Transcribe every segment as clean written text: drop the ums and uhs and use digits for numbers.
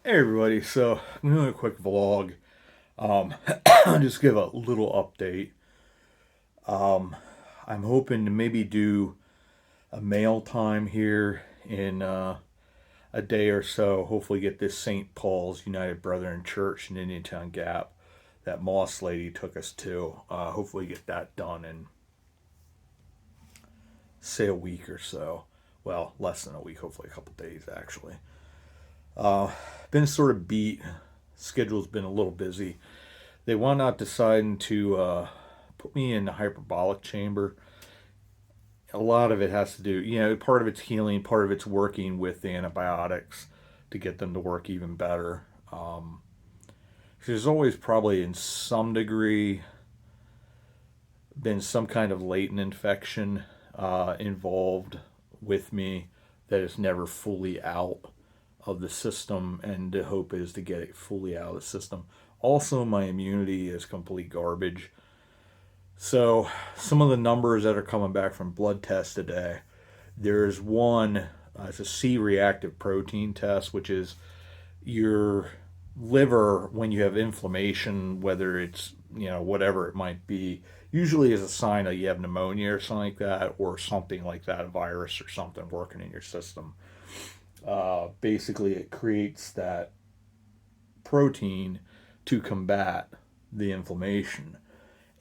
Hey everybody, so I'm doing a quick vlog. I'll just give a little update. Um, I'm hoping to maybe do a mail time here in a day or so. Hopefully, get this St. Paul's United Brethren Church in Indiantown Gap that Moss lady took us to. Hopefully, get that done in say a week or so. Well, less than a week. Hopefully, a couple days actually. Uh, been sort of beat. Schedule's been a little busy. They wound up deciding to put me in the hyperbolic chamber. A lot of it has to do, part of it's healing, part of it's working with the antibiotics to get them to work even better. There's always probably in some degree been some kind of latent infection involved with me that is never fully out of the system, and the hope is to get it fully out of the system. Also, my immunity is complete garbage. So, some of the numbers that are coming back from blood tests today, there's one, it's a C reactive protein test, which is your liver when you have inflammation, whether it's, whatever it might be, usually is a sign that you have pneumonia or something like that, or something like that, a virus or something working in your system. Basically, it creates that protein to combat the inflammation.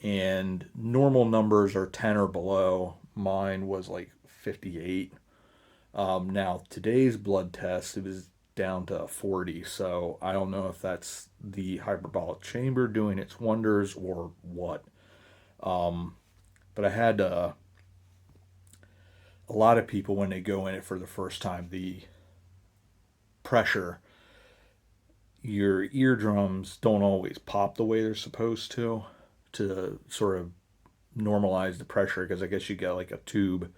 And normal numbers are 10 or below. Mine was like 58. Now, today's blood test, it was down to 40. So I don't know if that's the hyperbolic chamber doing its wonders or what. But I had a lot of people, when they go in it for the first time, the pressure, your eardrums don't always pop the way they're supposed to sort of normalize the pressure, because I guess you get like a tube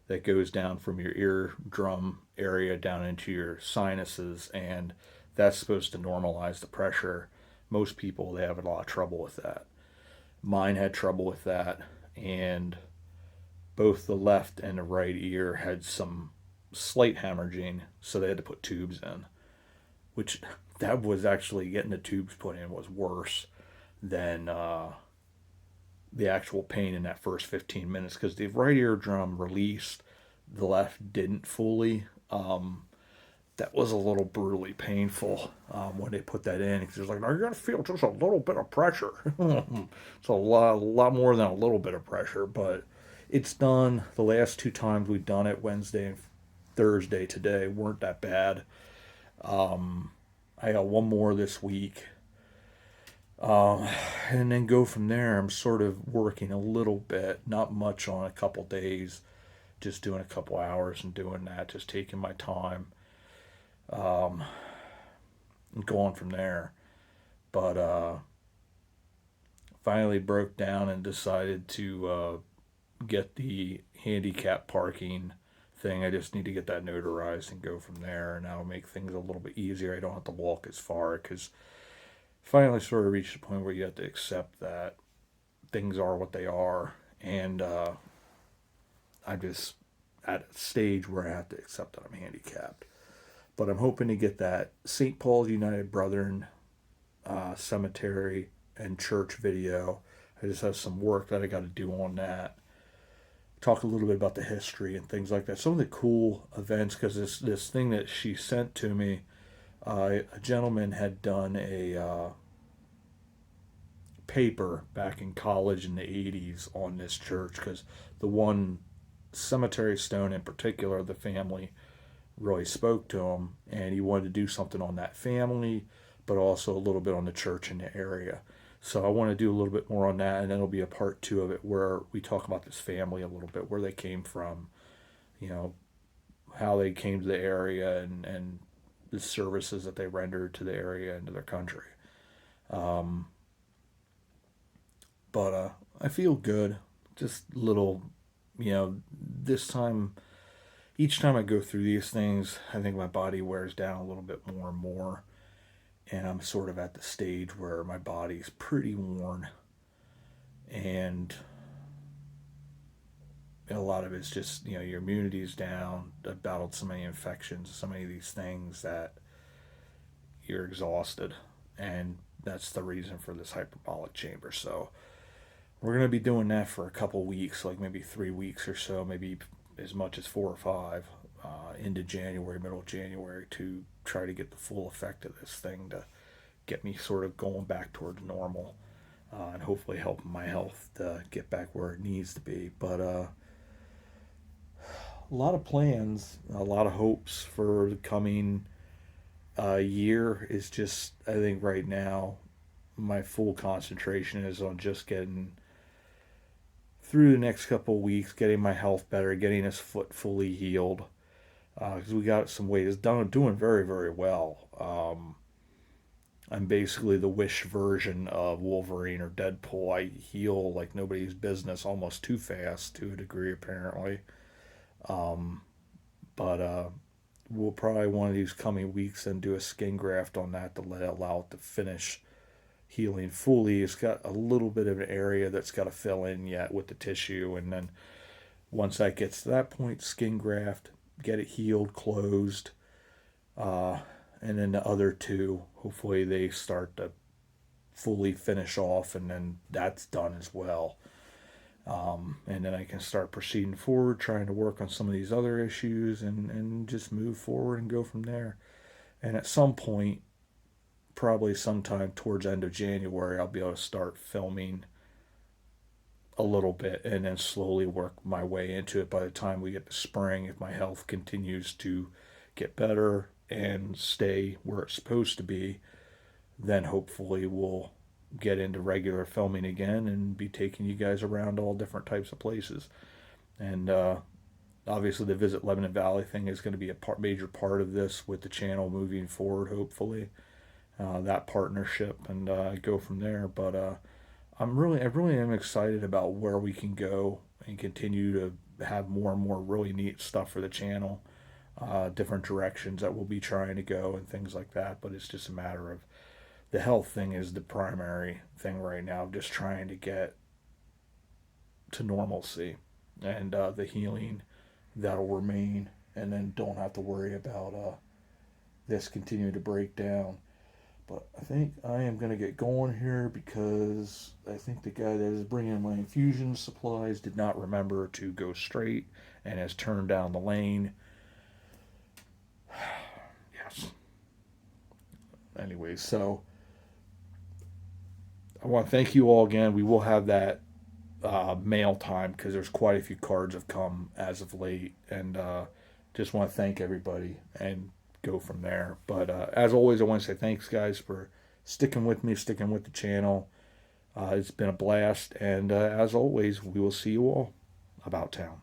that goes down from your eardrum area down into your sinuses, and that's supposed to normalize the pressure. Most people, they have a lot of trouble with that. Mine had trouble with that, and both the left and the right ear had some slight hemorrhaging, so they had to put tubes in, which that was actually getting the tubes put in was worse than the actual pain in that first 15 minutes, because the right eardrum released, the left didn't fully. That was a little brutally painful when they put that in, because it's like, now you're going to feel just a little bit of pressure. It's a lot more than a little bit of pressure, but it's done. The last two times we've done it, Wednesday and Thursday today, weren't that bad. I got one more this week. And then go from there. I'm sort of working a little bit, not much on a couple days, just doing a couple hours and doing that, just taking my time, and going from there. But finally broke down and decided to get the handicap parking thing. I just need to get that notarized and go from there, and that'll make things a little bit easier. I don't have to walk as far, because finally sort of reached a point where you have to accept that things are what they are, and I'm just at a stage where I have to accept that I'm handicapped. But I'm hoping to get that St. Paul's United Brethren cemetery and church video. I just have some work that I got to do on that. Talk a little bit about the history and things like that. Some of the cool events, because this thing that she sent to me, a gentleman had done a paper back in college in the 80s on this church, because the one cemetery stone in particular, the family really spoke to him, and he wanted to do something on that family, but also a little bit on the church in the area. So I want to do a little bit more on that, and then it'll be a part two of it where we talk about this family a little bit, where they came from, you know, how they came to the area, and the services that they rendered to the area and to their country. Um, but I feel good. Just little, this time, each time I go through these things, I think my body wears down a little bit more and more. And I'm sort of at the stage where my body's pretty worn. And a lot of it's just, your immunity is down. I've battled so many infections, so many of these things that you're exhausted, and that's the reason for this hyperbolic chamber. So we're going to be doing that for a couple weeks, like maybe 3 weeks or so, maybe as much as 4 or 5, into January, middle of January, to try to get the full effect of this thing to get me sort of going back towards normal, and hopefully help my health to get back where it needs to be. But a lot of plans, a lot of hopes for the coming year. Is just, I think right now my full concentration is on just getting through the next couple of weeks, getting my health better, getting his foot fully healed. Because we got some ways done, doing very, very well. I'm basically the Wish version of Wolverine or Deadpool. I heal like nobody's business, almost too fast to a degree, apparently. Um, but we'll probably one of these coming weeks then do a skin graft on that to let it allow it to finish healing fully. It's got a little bit of an area that's got to fill in yet with the tissue, and then once that gets to that point, skin graft, get it healed, closed, uh, and then the other two, hopefully they start to fully finish off, and then that's done as well. And then I can start proceeding forward, trying to work on some of these other issues, and just move forward and go from there. And at some point, probably sometime towards the end of January, I'll be able to start filming a little bit and then slowly work my way into it by the time we get to spring. If my health continues to get better and stay where it's supposed to be, then hopefully we'll get into regular filming again and be taking you guys around all different types of places. And obviously the Visit Lebanon Valley thing is going to be a major part of this with the channel moving forward, hopefully. That partnership, and go from there. But I really am excited about where we can go and continue to have more and more really neat stuff for the channel, different directions that we'll be trying to go and things like that. But it's just a matter of the health thing is the primary thing right now. Just trying to get to normalcy, and the healing that'll remain, and then don't have to worry about this continuing to break down. But I think I am going to get going here, because I think the guy that is bringing my infusion supplies did not remember to go straight and has turned down the lane. Yes. Anyways, so I want to thank you all again. We will have that mail time, because there's quite a few cards have come as of late, and just want to thank everybody and go from there. But as always, I want to say thanks, guys, for sticking with me, sticking with the channel. It's been a blast, and as always, we will see you all about town.